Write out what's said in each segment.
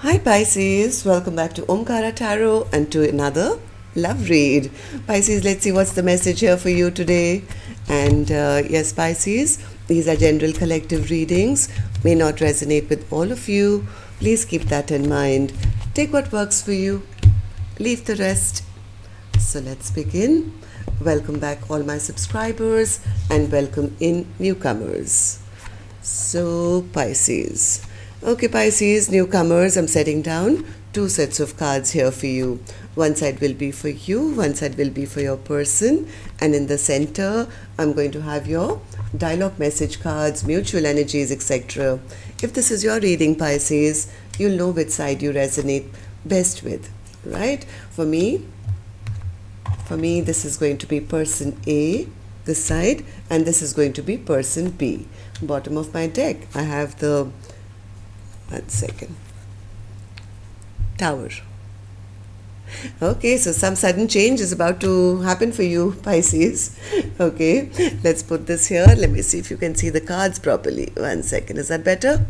Hi Pisces, welcome back to Omkaratarot and to another love read. Pisces, let's see what's the message here for you today. And yes, Pisces, these are general collective readings, may not resonate with all of you. Please keep that in mind. Take what works for you, leave the rest. So let's begin. Welcome back all my subscribers and welcome in newcomers. So Pisces. Okay, Pisces, newcomers, I'm setting down two sets of cards here for you. One side will be for you, one side will be for your person, and in the center, I'm going to have your dialogue message cards, mutual energies, etc. If this is your reading, Pisces, you'll know which side you resonate best with, right? For me, this is going to be person A, this side, and this is going to be person B. Bottom of my deck, I have the Tower. Okay, so some sudden change is about to happen for you, Pisces. Okay, let's put this here. Let me see if you can see the cards properly. 1 second, is that better?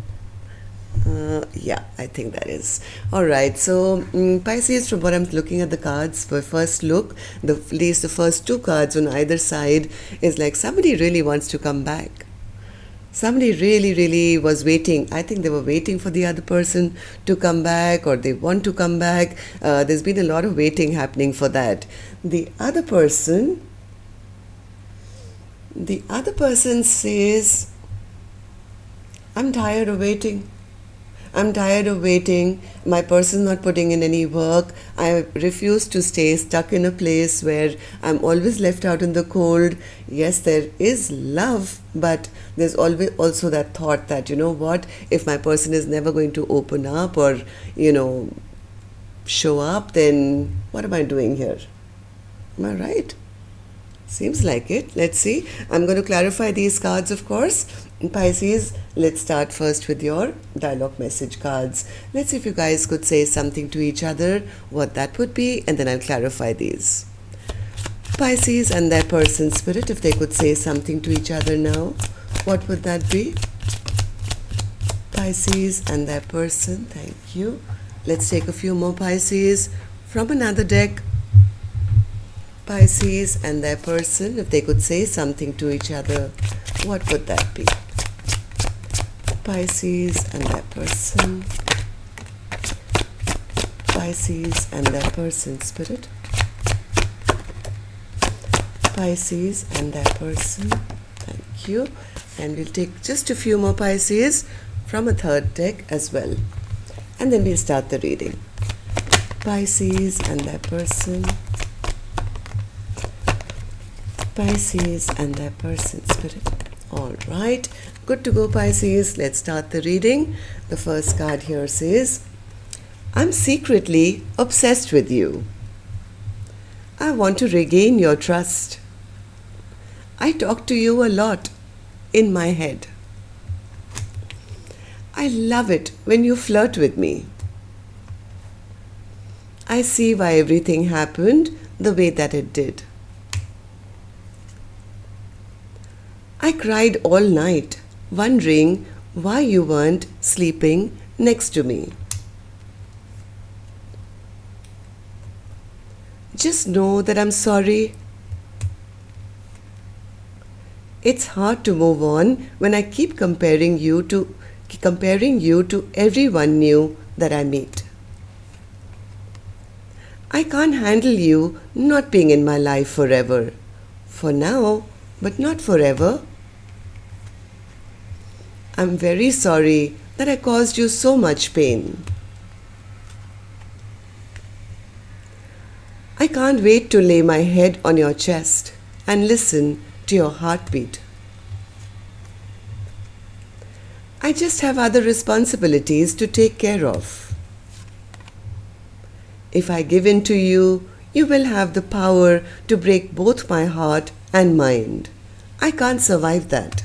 Yeah, I think that is. Alright, so Pisces, from what I'm looking at the cards, for first look, at least the first two cards on either side is like somebody really wants to come back. Somebody really was waiting. I think they were waiting for the other person to come back, or they want to come back. There's been a lot of waiting happening for that. The other person says, I'm tired of waiting. I'm tired of waiting. My person's not putting in any work. I refuse to stay stuck in a place where I'm always left out in the cold. Yes, there is love, but there's always also that thought that, you know what, if my person is never going to open up or, show up, then what am I doing here? Am I right? Seems like it. Let's see. I'm going to clarify these cards, of course. Pisces, let's start first with your dialogue message cards. Let's see if you guys could say something to each other, what that would be, and then I'll clarify these. Pisces and their person spirit, if they could say something to each other now, what would that be? Pisces and their person, thank you. Let's take a few more Pisces from another deck. Pisces and their person, if they could say something to each other, what would that be? Pisces and their person. Pisces and their person spirit. Pisces and their person. Thank you. And we'll take just a few more Pisces from a third deck as well. And then we'll start the reading. Pisces and their person. Pisces and their person spirit. All right, good to go, Pisces. Let's start the reading. The first card here says, I'm secretly obsessed with you. I want to regain your trust. I talk to you a lot in my head. I love it when you flirt with me. I see why everything happened the way that it did. I cried all night, wondering why you weren't sleeping next to me. Just know that I'm sorry. It's hard to move on when I keep comparing you to everyone new that I meet. I can't handle you not being in my life forever. For now, but not forever. I'm very sorry that I caused you so much pain. I can't wait to lay my head on your chest and listen to your heartbeat. I just have other responsibilities to take care of. If I give in to you, you will have the power to break both my heart and mind. I can't survive that.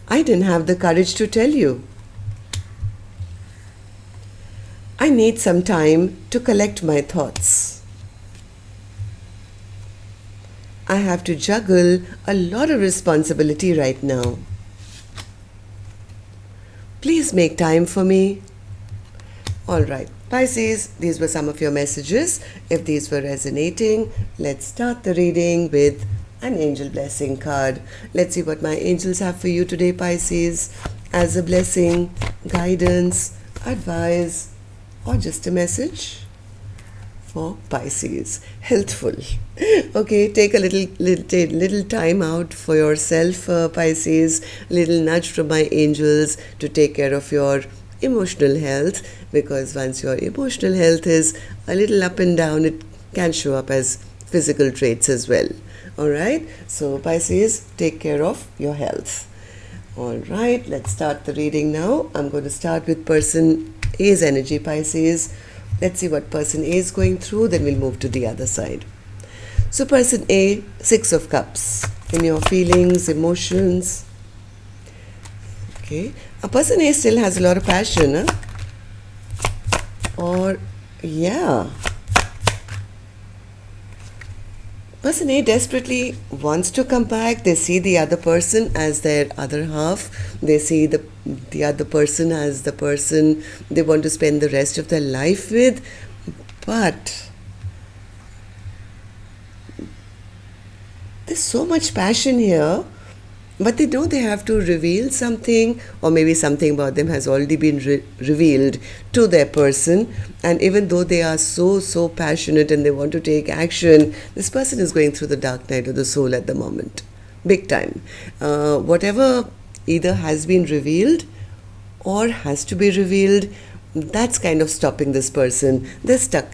I didn't have the courage to tell you. I need some time to collect my thoughts. I have to juggle a lot of responsibility right now. Please make time for me. Alright, Pisces, these were some of your messages. If these were resonating, let's start the reading with an angel blessing card. Let's see what my angels have for you today, Pisces, as a blessing, guidance, advice, or just a message for Pisces. Healthful. Okay, take a little time out for yourself, Pisces. Little nudge from my angels to take care of your emotional health, because once your emotional health is a little up and down, it can show up as physical traits as well. Alright, so Pisces, take care of your health. Alright, let's start the reading now. I'm going to start with person A's energy, Pisces. Let's see what person A is going through, then we'll move to the other side. So person A, 6 of Cups. In your feelings, emotions. Okay. A person A still has a lot of passion, huh? Or, yeah. Person A desperately wants to come back. They see the other person as their other half. They see the other person as the person they want to spend the rest of their life with. But there's so much passion here. But they know they have to reveal something, or maybe something about them has already been revealed to their person. And even though they are so passionate and they want to take action, this person is going through the dark night of the soul at the moment. Big time. Whatever either has been revealed or has to be revealed, that's kind of stopping this person. They're stuck,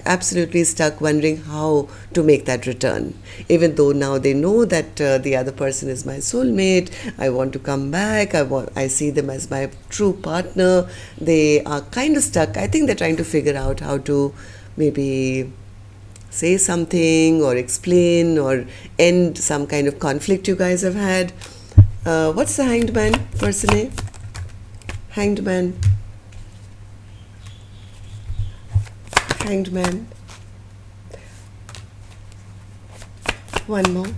absolutely stuck, wondering how to make that return. Even though now they know that the other person is my soulmate, I want to come back, I see them as my true partner, they are kind of stuck. I think they're trying to figure out how to maybe say something or explain or end some kind of conflict you guys have had. What's the Hanged Man, person A? Hanged Man. Hanged Man. One more.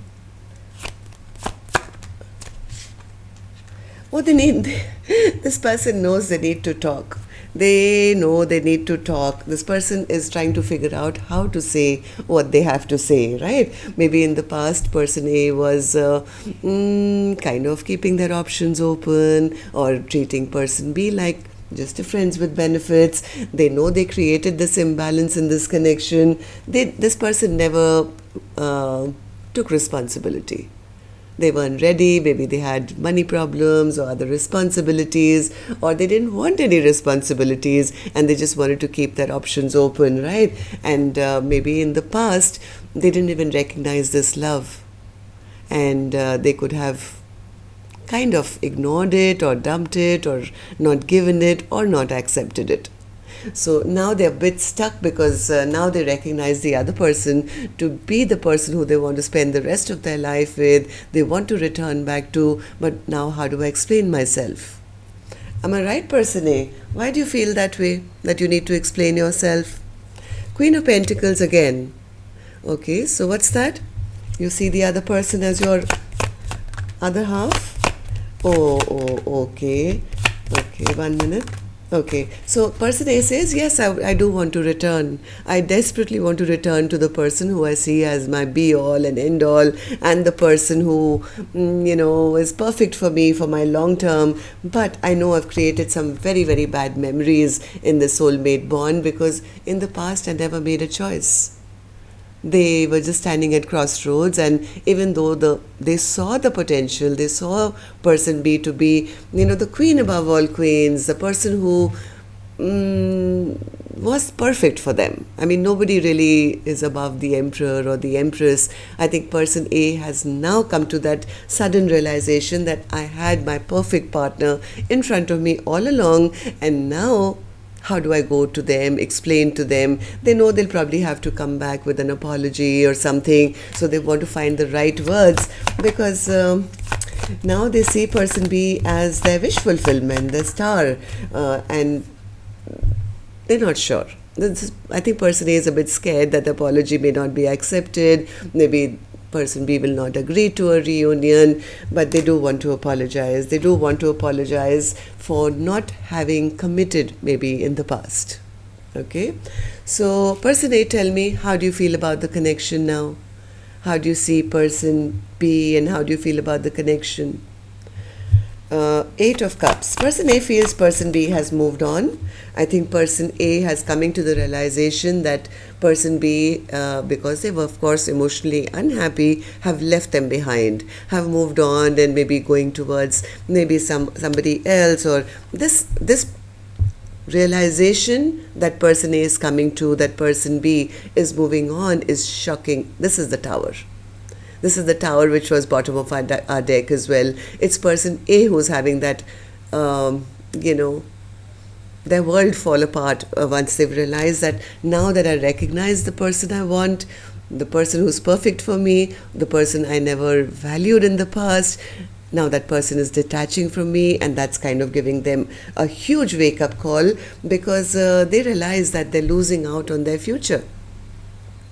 What they need, this person knows they need to talk. They know they need to talk. This person is trying to figure out how to say what they have to say, right? Maybe in the past, person A was kind of keeping their options open or treating person B like just a friends with benefits. They know they created this imbalance in this connection. This person never took responsibility. They weren't ready, maybe they had money problems or other responsibilities, or they didn't want any responsibilities and they just wanted to keep their options open, right? And maybe in the past, they didn't even recognize this love. And they could have kind of ignored it or dumped it or not given it or not accepted it. So now they're a bit stuck because now they recognize the other person to be the person who they want to spend the rest of their life with, they want to return back to, but now how do I explain myself? Am I right, person A? Why do you feel that way, that you need to explain yourself? Queen of Pentacles again. Okay, so what's that? You see the other person as your other half? Oh, okay. Okay, 1 minute. Okay, so person A says, yes, I do want to return. I desperately want to return to the person who I see as my be-all and end-all, and the person who, is perfect for me for my long term. But I know I've created some very, very bad memories in the soulmate bond because in the past I never made a choice. They were just standing at crossroads, and even though they saw the potential, they saw person B to be, the queen above all queens, the person who was perfect for them. I mean, nobody really is above the emperor or the empress. I think person A has now come to that sudden realization that I had my perfect partner in front of me all along, and now how do I go to them, explain to them? They know they'll probably have to come back with an apology or something, so they want to find the right words because now they see person B as their wish fulfillment, the star, and they're not sure. I think person A is a bit scared that the apology may not be accepted. Maybe person B will not agree to a reunion, but they do want to apologize. They do want to apologize for not having committed maybe in the past. Okay, so person A, tell me, how do you feel about the connection now? How do you see person B and how do you feel about the connection? Eight of Cups. Person A feels person B has moved on. I think person A has coming to the realization that person B, because they were of course emotionally unhappy, have left them behind, have moved on and maybe going towards maybe somebody else, or this realization that person A is coming to, that person B is moving on, is shocking. This is the Tower. This is the Tower, which was bottom of our deck as well. It's person A who's having that, their world fall apart once they've realized that now that I recognize the person I want, the person who's perfect for me, the person I never valued in the past, now that person is detaching from me, and that's kind of giving them a huge wake-up call, because they realize that they're losing out on their future.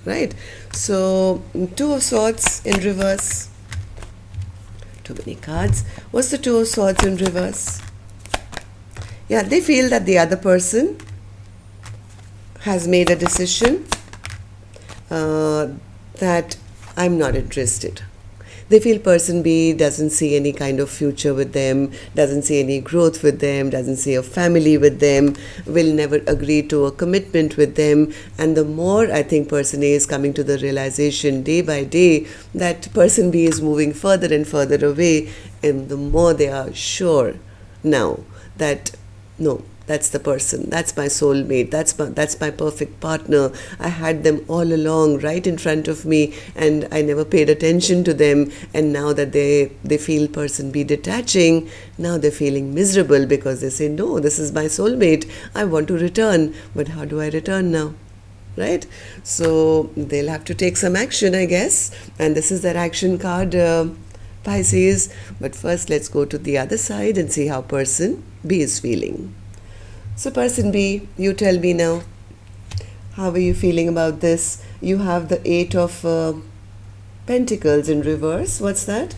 Right? So, Two of Swords in reverse. Too many cards. What's the Two of Swords in reverse? Yeah, they feel that the other person has made a decision that I'm not interested. They feel person B doesn't see any kind of future with them, doesn't see any growth with them, doesn't see a family with them, will never agree to a commitment with them. And the more I think person A is coming to the realization day by day that person B is moving further and further away, and the more they are sure now that no, that's the person, that's my soulmate, that's my perfect partner. I had them all along right in front of me and I never paid attention to them, and now that they feel person B detaching, now they're feeling miserable because they say, no, this is my soulmate, I want to return, but how do I return now? Right? So they'll have to take some action, I guess, and this is their action card, Pisces. But first let's go to the other side and see how person B is feeling. So person B, you tell me now, how are you feeling about this? You have the Eight of Pentacles in reverse. What's that?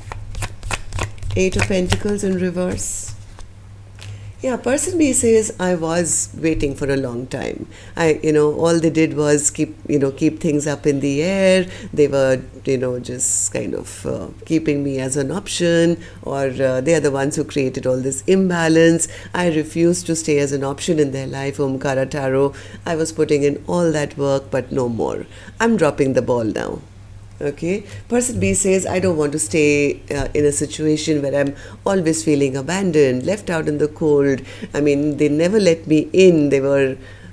Eight of Pentacles in reverse. Yeah, person B says, I was waiting for a long time. All they did was keep things up in the air. They were, just kind of keeping me as an option, or they are the ones who created all this imbalance. I refused to stay as an option in their life, Omkaratarot. I was putting in all that work, but no more. I'm dropping the ball now. Okay, person B says, I don't want to stay in a situation where I'm always feeling abandoned, left out in the cold. I mean, they never let me in.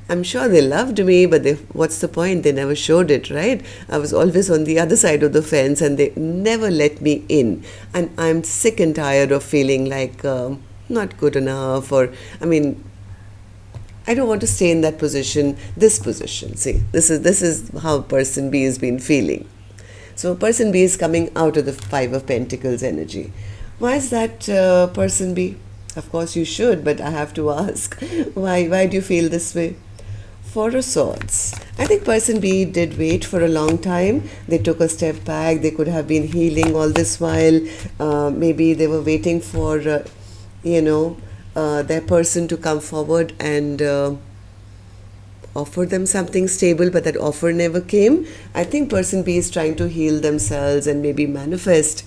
I'm sure they loved me, but what's the point? They never showed it, right? I was always on the other side of the fence and they never let me in. And I'm sick and tired of feeling like not good enough, or, I don't want to stay in that position, this position. See, this is how person B has been feeling. So person B is coming out of the Five of Pentacles energy. Why is that, person B? Of course you should, but I have to ask. Why do you feel this way? Four of Swords. I think person B did wait for a long time. They took a step back. They could have been healing all this while. Maybe they were waiting for, their person to come forward and offer them something stable, but that offer never came. I think person B is trying to heal themselves and maybe manifest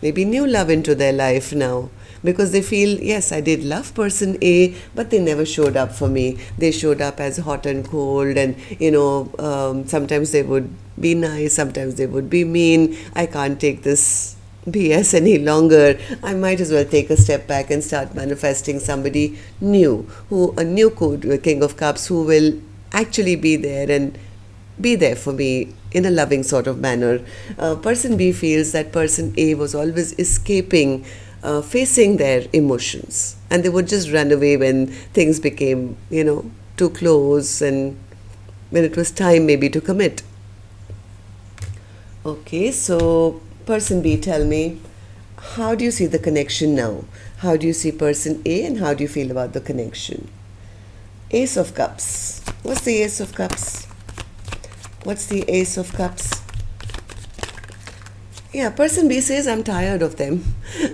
maybe new love into their life now, because they feel, yes, I did love person A, but they never showed up for me. They showed up as hot and cold, and sometimes they would be nice, sometimes they would be mean. I can't take this BS any longer. I might as well take a step back and start manifesting somebody new, a new King of Cups, who will actually be there and be there for me in a loving sort of manner. Person B feels that person A was always escaping facing their emotions, and they would just run away when things became too close and when it was time maybe to commit. Okay, so person B, tell me, how do you see the connection now? How do you see person A, and how do you feel about the connection? Ace of Cups. What's the Ace of Cups? What's the Ace of Cups? Yeah, person B says, I'm tired of them.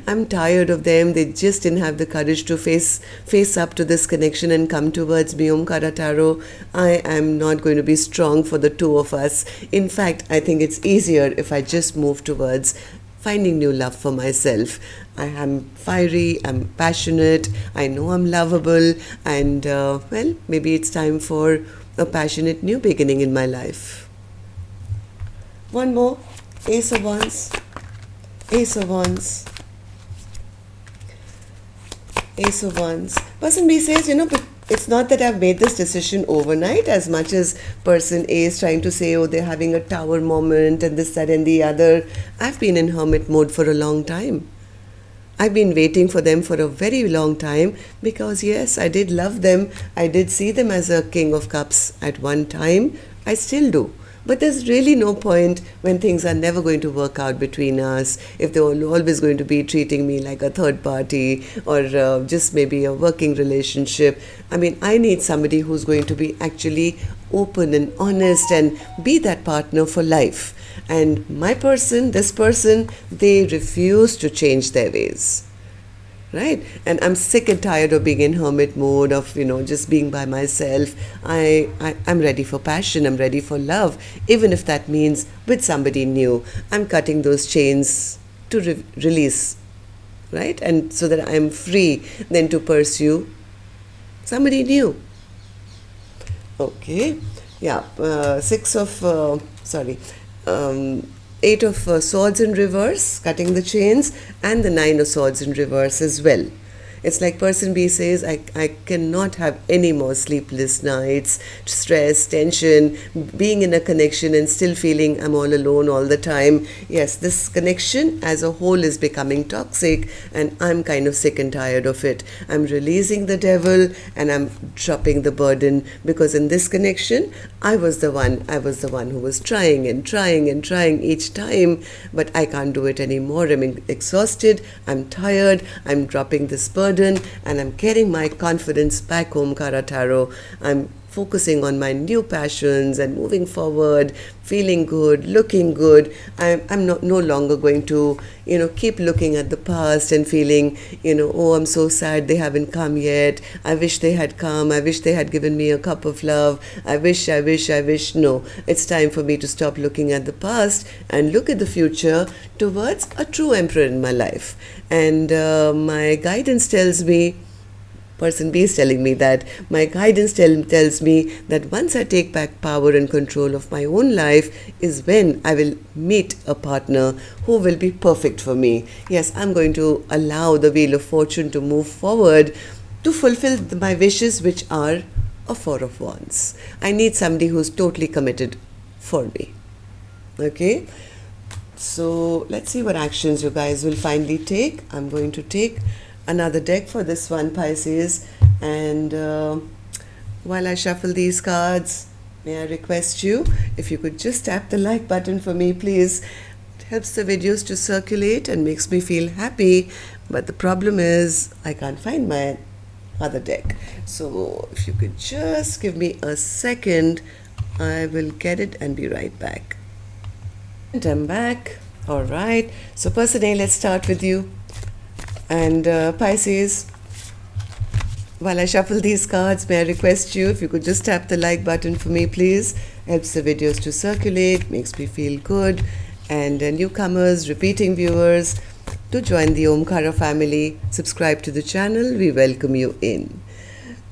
I'm tired of them. They just didn't have the courage to face up to this connection and come towards me. Omkaratarot, I am not going to be strong for the two of us. In fact, I think it's easier if I just move towards finding new love for myself. I am fiery, I'm passionate, I know I'm lovable, and well, maybe it's time for a passionate new beginning in my life. One more. Ace of Wands, Ace of Wands, Ace of Wands. Person B says, but it's not that I've made this decision overnight, as much as person A is trying to say, oh, they're having a tower moment and this, that and the other. I've been in hermit mode for a long time. I've been waiting for them for a very long time because yes, I did love them. I did see them as a king of cups at one time. I still do. But there's really no point when things are never going to work out between us, if they're always going to be treating me like a third party or just maybe a working relationship. I mean, I need somebody who's going to be actually open and honest and be that partner for life. And my person, this person, they refuse to change their ways. Right? And I'm sick and tired of being in hermit mode, of, just being by myself. I'm ready for passion. I'm ready for love. Even if that means with somebody new. I'm cutting those chains to release. Right? And so that I'm free then to pursue somebody new. Okay. Yeah. Eight of Swords in reverse, cutting the chains, and the Nine of Swords in reverse as well. It's like person B says, I cannot have any more sleepless nights, stress, tension, being in a connection and still feeling I'm all alone all the time. Yes, this connection as a whole is becoming toxic and I'm kind of sick and tired of it. I'm releasing the devil and I'm dropping the burden, because in this connection, I was the one who was trying each time, but I can't do it anymore. I'm exhausted, I'm tired, I'm dropping this burden, and I'm getting my confidence back home, Omkaratarot. I'm focusing on my new passions and moving forward, feeling good, looking good. I'm no longer going to, keep looking at the past and feeling, oh, I'm so sad they haven't come yet. I wish they had come. I wish they had given me a cup of love. I wish. No, it's time for me to stop looking at the past and look at the future towards a true emperor in my life. And my guidance tells me, person B is telling me that my guidance tells me that once I take back power and control of my own life is when I will meet a partner who will be perfect for me. Yes, I'm going to allow the wheel of fortune to move forward to fulfill my wishes, which are a Four of Wands. I need somebody who's totally committed for me. Okay? So let's see what actions you guys will finally take. I'm going to take another deck for this one, Pisces, and while I shuffle these cards, may I request you, if you could just tap the like button for me, please. It helps the videos to circulate and makes me feel happy, but the problem is I can't find my other deck. So if you could just give me a second, I will get it and be right back. And I'm back. All right, so person A, let's start with you. And Pisces, while I shuffle these cards, may I request you, if you could just tap the like button for me, please. Helps the videos to circulate, makes me feel good. And newcomers, repeating viewers, to join the Omkara family, subscribe to the channel, we welcome you in.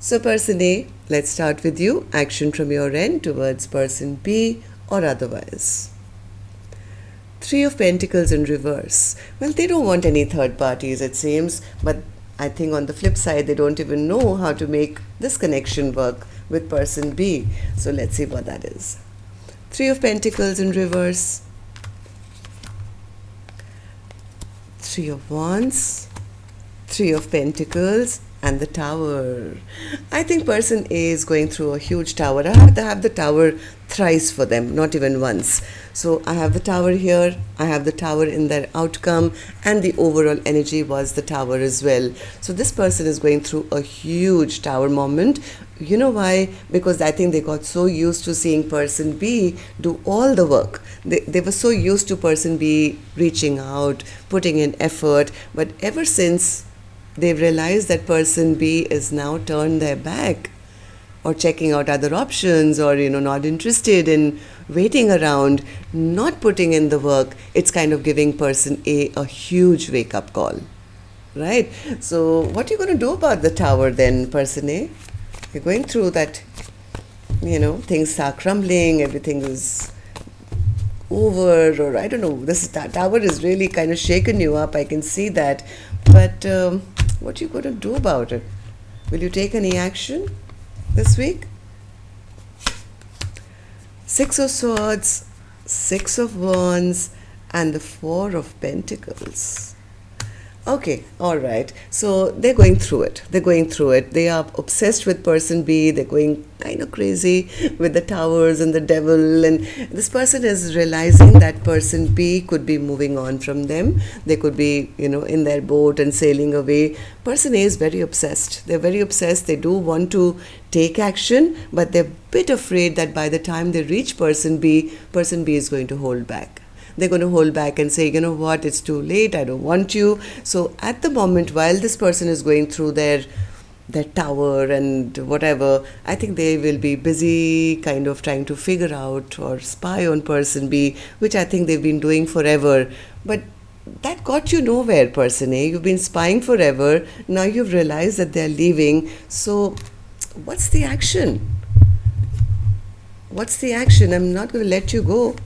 So person A, let's start with you. Action from your end towards person B or otherwise. Three of Pentacles in reverse. Well, they don't want any third parties, it seems, but I think on the flip side, they don't even know how to make this connection work with person B. So let's see what that is. Three of Pentacles in reverse. Three of Wands. Three of Pentacles and the Tower. I think person A is going through a huge tower. I have to have the Tower thrice for them, not even once. So I have the Tower here, I have the Tower in their outcome, and the overall energy was the Tower as well. So this person is going through a huge Tower moment. You know why? Because I think they got so used to seeing person B do all the work. They were so used to person B reaching out, putting in effort, but ever since they've realized that person B is now turned their back or checking out other options, or not interested in waiting around, not putting in the work, it's kind of giving person A huge wake-up call, right? So what are you going to do about the Tower then, person A? You're going through that, things are crumbling, everything is over, or I don't know, this Tower is really kind of shaken you up, I can see that. But what are you going to do about it? Will you take any action this week? Six of Swords, Six of Wands, and the Four of Pentacles. Okay, all right. So they're going through it. They are obsessed with person B. They're going kind of crazy with the towers and the devil. And this person is realizing that person B could be moving on from them. They could be, in their boat and sailing away. Person A is very obsessed. They're very obsessed. They do want to take action, but they're a bit afraid that by the time they reach person B is going to hold back. They're going to hold back and say, you know what, it's too late, I don't want you. So at the moment, while this person is going through their tower and whatever, I think they will be busy kind of trying to figure out or spy on person B, which I think they've been doing forever. But that got you nowhere, person A. You've been spying forever. Now you've realized that they're leaving. So what's the action? What's the action? I'm not going to let you go.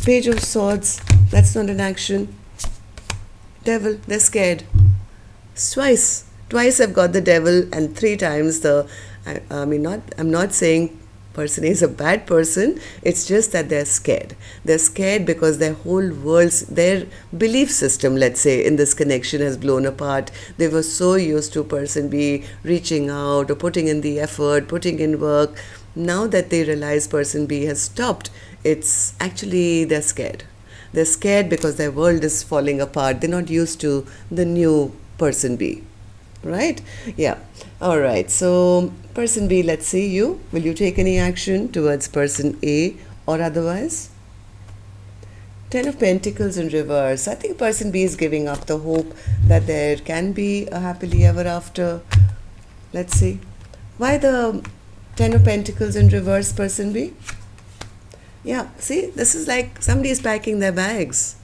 Page of Swords, that's not an action. Devil, they're scared. Twice I've got the devil, and 3 times I'm not saying person A is a bad person, it's just that they're scared. They're scared because their whole world's, their belief system, let's say, in this connection has blown apart. They were so used to person B reaching out or putting in the effort, putting in work. Now that they realize person B has stopped, it's actually they're scared. They're scared because their world is falling apart. They're not used to the new person B, right? Yeah. All right. So person B, let's see you. Will you take any action towards person A or otherwise? 10 of Pentacles in reverse. I think person B is giving up the hope that there can be a happily ever after. Let's see. Why the 10 of Pentacles in reverse, person B? Yeah, see, this is like somebody is packing their bags.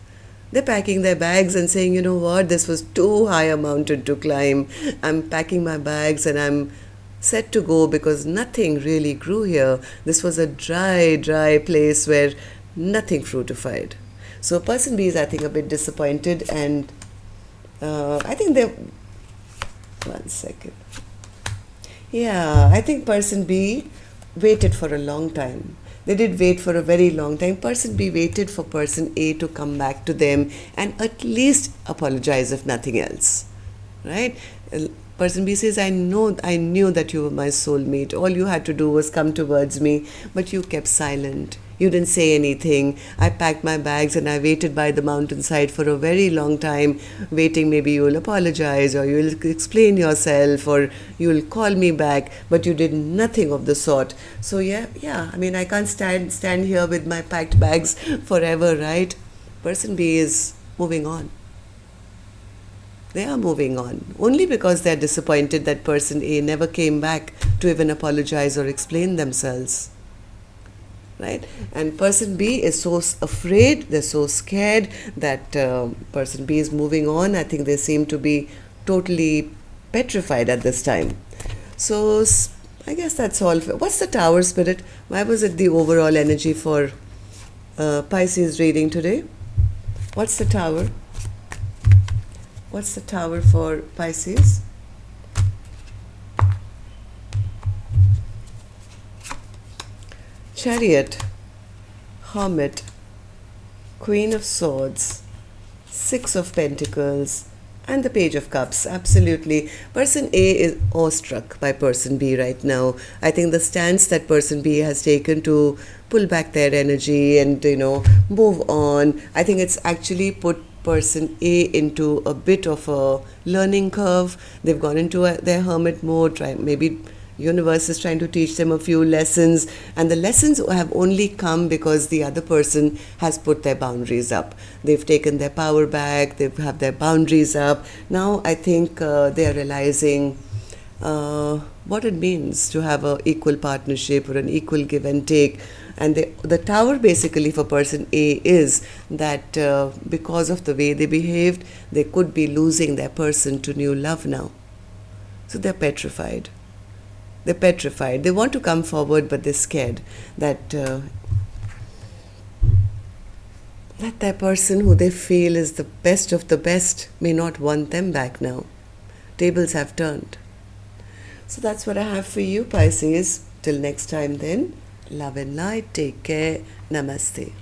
They're packing their bags and saying, you know what, this was too high a mountain to climb. I'm packing my bags and I'm set to go because nothing really grew here. This was a dry place where nothing fruitified. So person B is, I think, a bit disappointed, and I think they're... One second. Yeah, I think person B waited for a long time. They did wait for a very long time. Person B waited for person A to come back to them and at least apologize, if nothing else, right? Person B says, I knew that you were my soulmate. All you had to do was come towards me, but you kept silent. You didn't say anything. I packed my bags and I waited by the mountainside for a very long time, waiting maybe you'll apologize or you'll explain yourself or you'll call me back, but you did nothing of the sort. So yeah, I mean, I can't stand here with my packed bags forever, right? Person B is moving on. They are moving on only because they're disappointed that person A never came back to even apologize or explain themselves. Right? And person B is so afraid, they're so scared that person B is moving on. I think they seem to be totally petrified at this time. So I guess that's all. What's the Tower spirit? Why was it the overall energy for Pisces reading today? What's the Tower? What's the Tower for Pisces? Chariot, Hermit, Queen of Swords, Six of Pentacles, And the Page of Cups, absolutely. Person A is awestruck by person B right now. I think the stance that person B has taken to pull back their energy and, move on, I think it's actually put person A into a bit of a learning curve. They've gone into their hermit mode, maybe universe is trying to teach them a few lessons, and the lessons have only come because the other person has put their boundaries up. They've taken their power back, they have their boundaries up. Now I think they are realizing what it means to have an equal partnership or an equal give and take. And the tower basically for person A is that because of the way they behaved, they could be losing their person to new love now. So they're petrified. They're petrified. They want to come forward, but they're scared that that their person who they feel is the best of the best may not want them back now. Tables have turned. So that's what I have for you, Pisces. Till next time then, love and light. Take care. Namaste.